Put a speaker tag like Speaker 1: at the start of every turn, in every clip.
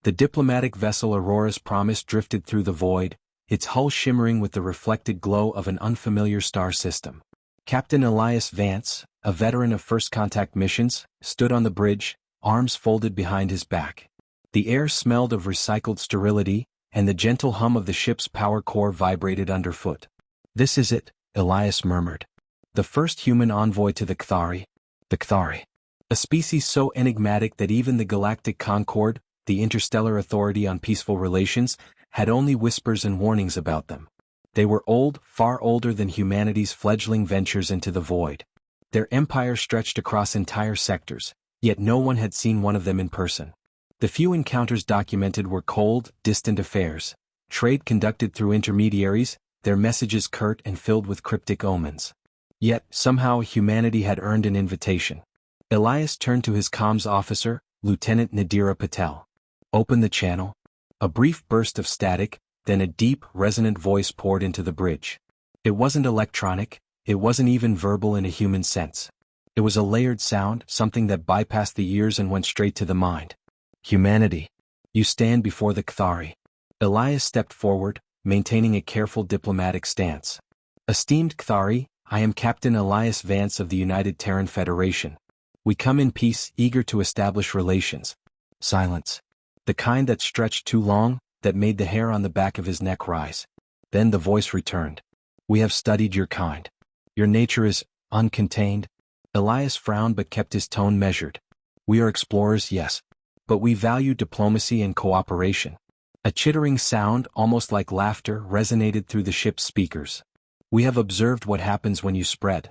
Speaker 1: The diplomatic vessel Aurora's Promise drifted through the void, its hull shimmering with the reflected glow of an unfamiliar star system. Captain Elias Vance, a veteran of first contact missions, stood on the bridge, arms folded behind his back. The air smelled of recycled sterility, and the gentle hum of the ship's power core vibrated underfoot. "This is it," Elias murmured. "The first human envoy to the Kthari." The Kthari. A species so enigmatic that even the Galactic Concord, the interstellar authority on peaceful relations, had only whispers and warnings about them. They were old, far older than humanity's fledgling ventures into the void. Their empire stretched across entire sectors, yet no one had seen one of them in person. The few encounters documented were cold, distant affairs, trade conducted through intermediaries, their messages curt and filled with cryptic omens. Yet, somehow humanity had earned an invitation. Elias turned to his comms officer, Lieutenant Nadira Patel. "Open the channel." A brief burst of static, then a deep, resonant voice poured into the bridge. It wasn't electronic, it wasn't even verbal in a human sense. It was a layered sound, something that bypassed the ears and went straight to the mind. "Humanity, you stand before the Kthari." Elias stepped forward, maintaining a careful diplomatic stance. "Esteemed Kthari, I am Captain Elias Vance of the United Terran Federation. We come in peace, eager to establish relations." Silence. The kind that stretched too long, that made the hair on the back of his neck rise. Then the voice returned. "We have studied your kind. Your nature is uncontained." Elias frowned but kept his tone measured. "We are explorers, yes. But we value diplomacy and cooperation." A chittering sound, almost like laughter, resonated through the ship's speakers. "We have observed what happens when you spread."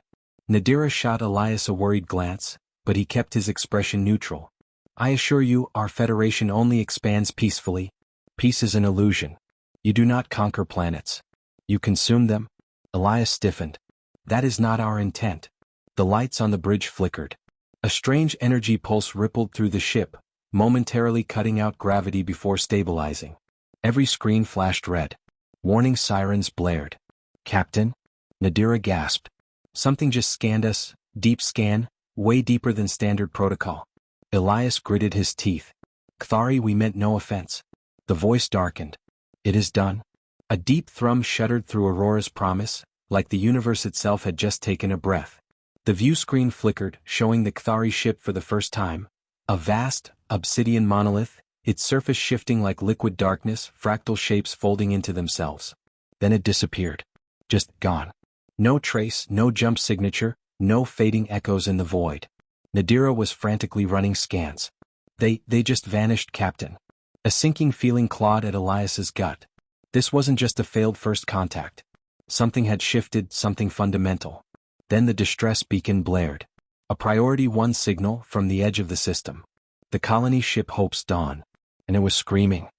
Speaker 1: Nadira shot Elias a worried glance, but he kept his expression neutral. "I assure you, our Federation only expands peacefully. Peace is an illusion. You do not conquer planets. You consume them." Elias stiffened. "That is not our intent." The lights on the bridge flickered. A strange energy pulse rippled through the ship, momentarily cutting out gravity before stabilizing. Every screen flashed red. Warning sirens blared. "Captain?" Nadira gasped. "Something just scanned us, deep scan, way deeper than standard protocol." Elias gritted his teeth. "Kthari, we meant no offense." The voice darkened. "It is done." A deep thrum shuddered through Aurora's Promise, like the universe itself had just taken a breath. The view screen flickered, showing the Kthari ship for the first time. A vast, obsidian monolith, its surface shifting like liquid darkness, fractal shapes folding into themselves. Then it disappeared. Just gone. No trace, no jump signature, no fading echoes in the void. Nadira was frantically running scans. They just vanished, Captain." A sinking feeling clawed at Elias's gut. This wasn't just a failed first contact. Something had shifted, something fundamental. Then the distress beacon blared. A Priority 1 signal from the edge of the system. The colony ship Hope's Dawn. And it was screaming.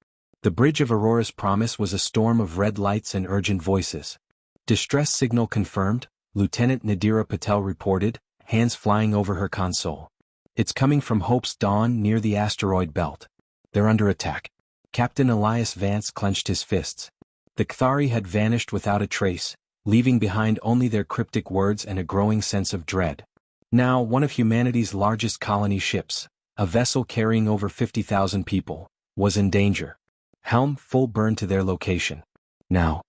Speaker 1: The bridge of Aurora's Promise was a storm of red lights and urgent voices. "Distress signal confirmed," Lieutenant Nadira Patel reported, hands flying over her console. "It's coming from Hope's Dawn near the asteroid belt. They're under attack." Captain Elias Vance clenched his fists. The Kthari had vanished without a trace, leaving behind only their cryptic words and a growing sense of dread. Now, one of humanity's largest colony ships, a vessel carrying over 50,000 people, was in danger. Helm full burn to their location. Now.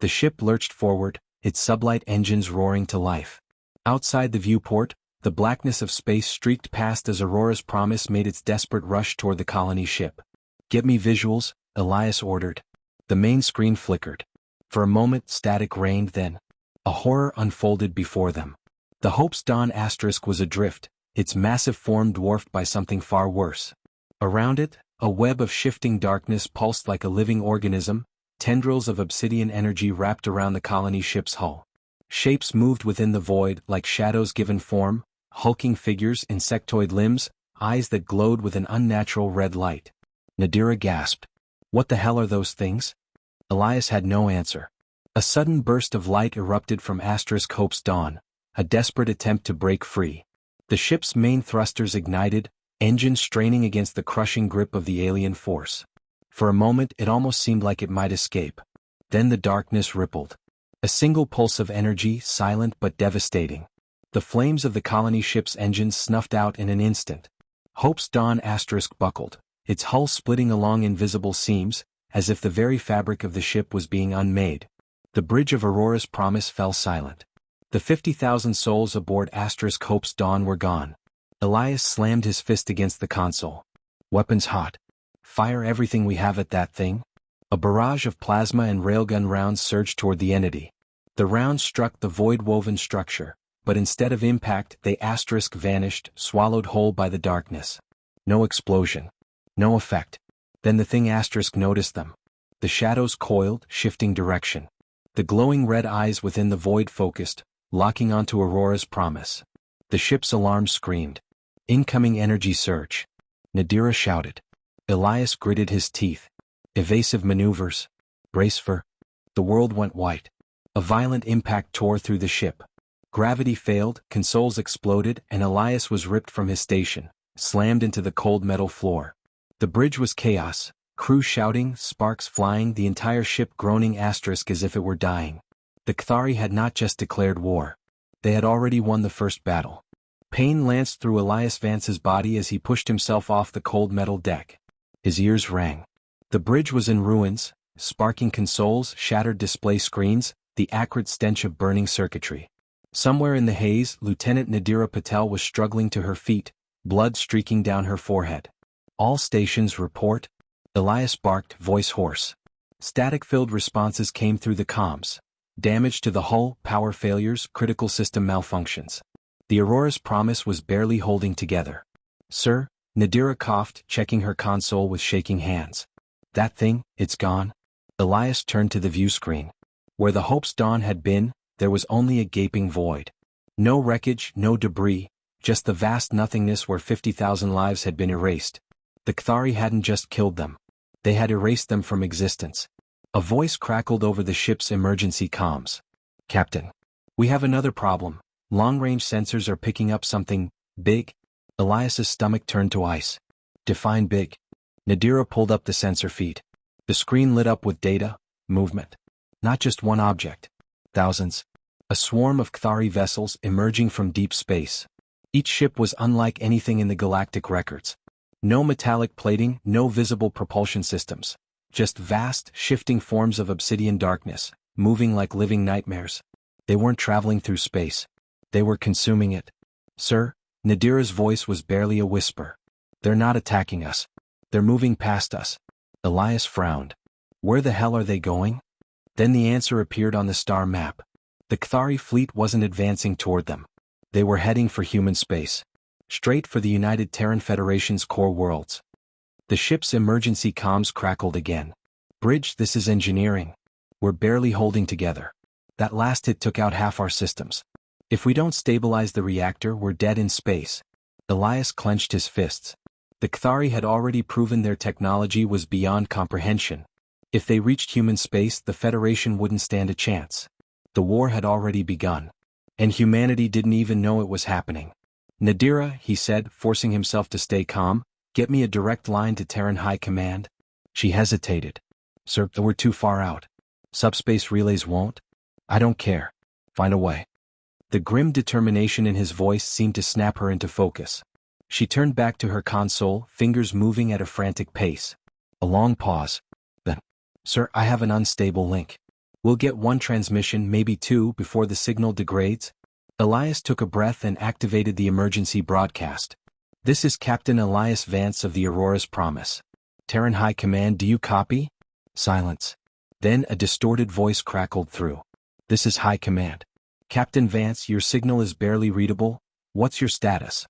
Speaker 1: The ship lurched forward, its sublight engines roaring to life. Outside the viewport, the blackness of space streaked past as Aurora's Promise made its desperate rush toward the colony ship. "Get me visuals," Elias ordered. The main screen flickered. For a moment static reigned, then a horror unfolded before them. The Hope's Dawn asterisk was adrift, its massive form dwarfed by something far worse. Around it, a web of shifting darkness pulsed like a living organism, tendrils of obsidian energy wrapped around the colony ship's hull. Shapes moved within the void like shadows given form, hulking figures, insectoid limbs, eyes that glowed with an unnatural red light. Nadira gasped. "What the hell are those things?" Elias had no answer. A sudden burst of light erupted from Asterisk Hope's Dawn, a desperate attempt to break free. The ship's main thrusters ignited, engines straining against the crushing grip of the alien force. For a moment it almost seemed like it might escape. Then the darkness rippled. A single pulse of energy, silent but devastating. The flames of the colony ship's engines snuffed out in an instant. Hope's Dawn asterisk buckled, its hull splitting along invisible seams, as if the very fabric of the ship was being unmade. The bridge of Aurora's Promise fell silent. The 50,000 souls aboard Hope's Dawn were gone. Elias slammed his fist against the console. Weapons hot. Fire everything we have at that thing. A barrage of plasma and railgun rounds surged toward the entity. The rounds struck the void-woven structure, but instead of impact they vanished, swallowed whole by the darkness. No explosion. No effect. Then the thing noticed them. The shadows coiled, shifting direction. The glowing red eyes within the void focused, locking onto Aurora's Promise. The ship's alarm screamed. Incoming energy surge. Nadira shouted. Elias gritted his teeth. Evasive maneuvers. Brace for. The world went white. A violent impact tore through the ship. Gravity failed, consoles exploded, and Elias was ripped from his station, slammed into the cold metal floor. The bridge was chaos, crew shouting, sparks flying, the entire ship groaning as if it were dying. The Cathari had not just declared war. They had already won the first battle. Pain lanced through Elias Vance's body as he pushed himself off the cold metal deck. His ears rang. The bridge was in ruins, sparking consoles, shattered display screens, the acrid stench of burning circuitry. Somewhere in the haze, Lieutenant Nadira Patel was struggling to her feet, blood streaking down her forehead. All stations report. Elias barked, voice hoarse. Static-filled responses came through the comms. Damage to the hull, power failures, critical system malfunctions. The Aurora's Promise was barely holding together. Sir, Nadira coughed, checking her console with shaking hands. That thing, it's gone. Elias turned to the view screen. Where the Hope's Dawn had been, there was only a gaping void. No wreckage, no debris, just the vast nothingness where 50,000 lives had been erased. The Cathari hadn't just killed them. They had erased them from existence. A voice crackled over the ship's emergency comms. Captain. We have another problem. Long-range sensors are picking up something big. Elias's stomach turned to ice. Define big. Nadira pulled up the sensor feed. The screen lit up with data, movement. Not just one object. Thousands. A swarm of Cathari vessels emerging from deep space. Each ship was unlike anything in the galactic records. No metallic plating, no visible propulsion systems. Just vast, shifting forms of obsidian darkness, moving like living nightmares. They weren't traveling through space. They were consuming it. Sir, Nadira's voice was barely a whisper. They're not attacking us. They're moving past us. Elias frowned. Where the hell are they going? Then the answer appeared on the star map. The Cathari fleet wasn't advancing toward them. They were heading for human space. Straight for the United Terran Federation's core worlds. The ship's emergency comms crackled again. Bridge, this is engineering. We're barely holding together. That last hit took out half our systems. If we don't stabilize the reactor, we're dead in space. Elias clenched his fists. The Cathari had already proven their technology was beyond comprehension. If they reached human space, the Federation wouldn't stand a chance. The war had already begun. And humanity didn't even know it was happening. Nadira, he said, forcing himself to stay calm, get me a direct line to Terran High Command. She hesitated. Sir, we're too far out. Subspace relays won't? I don't care. Find a way. The grim determination in his voice seemed to snap her into focus. She turned back to her console, fingers moving at a frantic pace. A long pause. Then, sir, I have an unstable link. We'll get one transmission, maybe two, before the signal degrades. Elias took a breath and activated the emergency broadcast. This is Captain Elias Vance of the Aurora's Promise. Terran High Command, do you copy? Silence. Then a distorted voice crackled through. This is High Command. Captain Vance, your signal is barely readable. What's your status?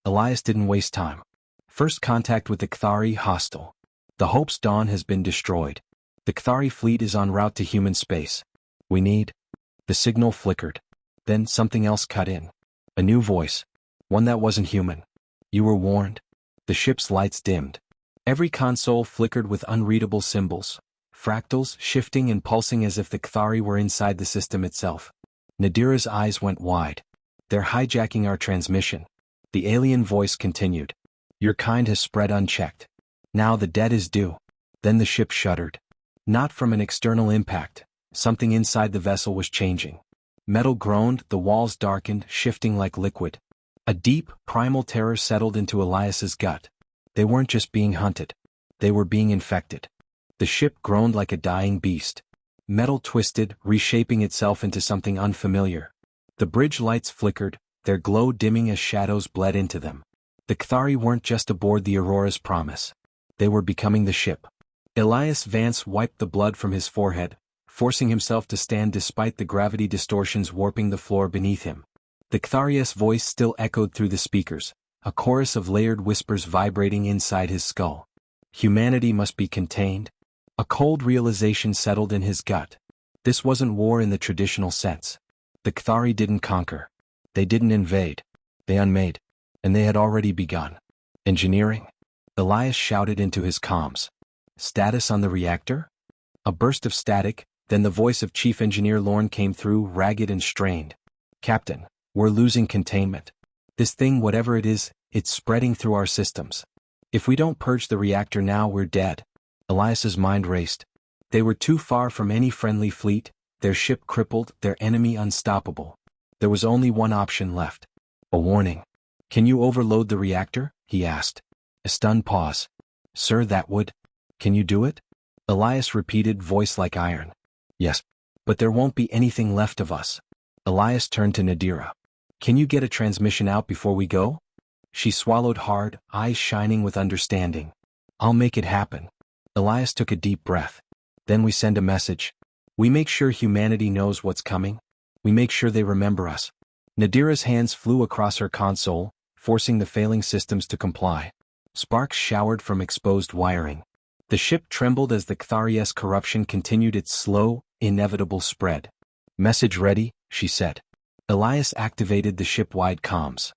Speaker 1: Elias didn't waste time. First contact with the Cathari, hostile. The Hope's Dawn has been destroyed. The Cathari fleet is en route to human space. We need... The signal flickered. Then something else cut in. A new voice. One that wasn't human. You were warned. The ship's lights dimmed. Every console flickered with unreadable symbols. Fractals, shifting and pulsing as if the Cathari were inside the system itself. Nadira's eyes went wide. They're hijacking our transmission. The alien voice continued. Your kind has spread unchecked. Now the debt is due. Then the ship shuddered. Not from an external impact. Something inside the vessel was changing. Metal groaned, the walls darkened, shifting like liquid. A deep, primal terror settled into Elias's gut. They weren't just being hunted. They were being infected. The ship groaned like a dying beast. Metal twisted, reshaping itself into something unfamiliar. The bridge lights flickered, their glow dimming as shadows bled into them. The Kthari weren't just aboard the Aurora's Promise. They were becoming the ship. Elias Vance wiped the blood from his forehead, forcing himself to stand despite the gravity distortions warping the floor beneath him. The Kthari's voice still echoed through the speakers, a chorus of layered whispers vibrating inside his skull. Humanity must be contained. A cold realization settled in his gut. This wasn't war in the traditional sense. The Kthari didn't conquer. They didn't invade. They unmade. And they had already begun. Engineering? Elias shouted into his comms. Status on the reactor? A burst of static, then the voice of Chief Engineer Lorne came through, ragged and strained. Captain, we're losing containment. This thing, whatever it is, it's spreading through our systems. If we don't purge the reactor now, we're dead. Elias's mind raced. They were too far from any friendly fleet, their ship crippled, their enemy unstoppable. There was only one option left. A warning. Can you overload the reactor? He asked. A stunned pause. Sir, that would. Can you do it? Elias repeated, voice like iron. Yes. But there won't be anything left of us. Elias turned to Nadira. Can you get a transmission out before we go? She swallowed hard, eyes shining with understanding. I'll make it happen. Elias took a deep breath. Then we send a message. We make sure humanity knows what's coming. We make sure they remember us. Nadira's hands flew across her console, forcing the failing systems to comply. Sparks showered from exposed wiring. The ship trembled as the Kthari's corruption continued its slow, inevitable spread. Message ready, she said. Elias activated the ship-wide comms.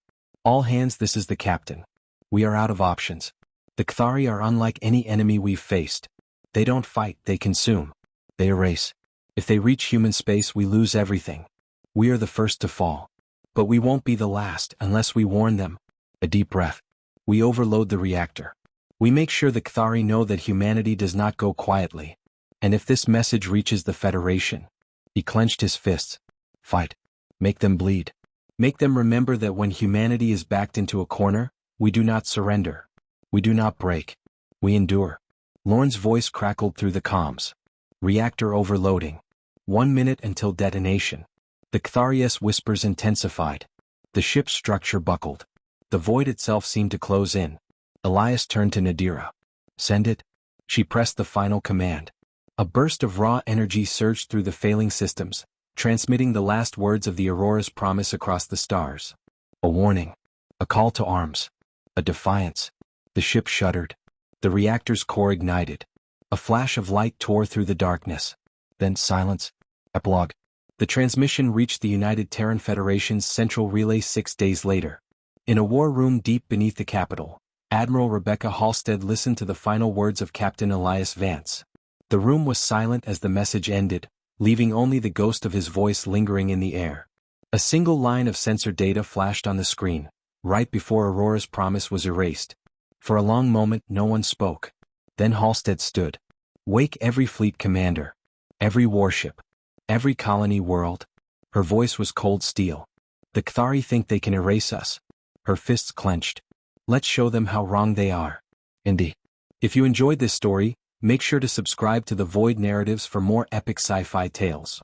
Speaker 1: All hands, this is the captain. We are out of options. The Kthari are unlike any enemy we've faced. They don't fight, they consume. They erase. If they reach human space, we lose everything. We are the first to fall. But we won't be the last unless we warn them. A deep breath. We overload the reactor. We make sure the Kthari know that humanity does not go quietly. And if this message reaches the Federation, he clenched his fists. Fight. Make them bleed. Make them remember that when humanity is backed into a corner, we do not surrender. We do not break. We endure. Lorne's voice crackled through the comms. Reactor overloading. 1 minute until detonation. The Kthari's whispers intensified. The ship's structure buckled. The void itself seemed to close in. Elias turned to Nadira. Send it. She pressed the final command. A burst of raw energy surged through the failing systems, transmitting the last words of the Aurora's Promise across the stars. A warning. A call to arms. A defiance. The ship shuddered. The reactor's core ignited. A flash of light tore through the darkness. Then silence. Epilogue. The transmission reached the United Terran Federation's central relay 6 days later. In a war room deep beneath the capital, Admiral Rebecca Halstead listened to the final words of Captain Elias Vance. The room was silent as the message ended, leaving only the ghost of his voice lingering in the air. A single line of sensor data flashed on the screen, right before Aurora's Promise was erased. For a long moment no one spoke. Then Halstead stood. Wake every fleet commander. Every warship. Every colony world. Her voice was cold steel. The Kthari think they can erase us. Her fists clenched. Let's show them how wrong they are. Indeed. If you enjoyed this story, make sure to subscribe to the Void Narratives for more epic sci-fi tales.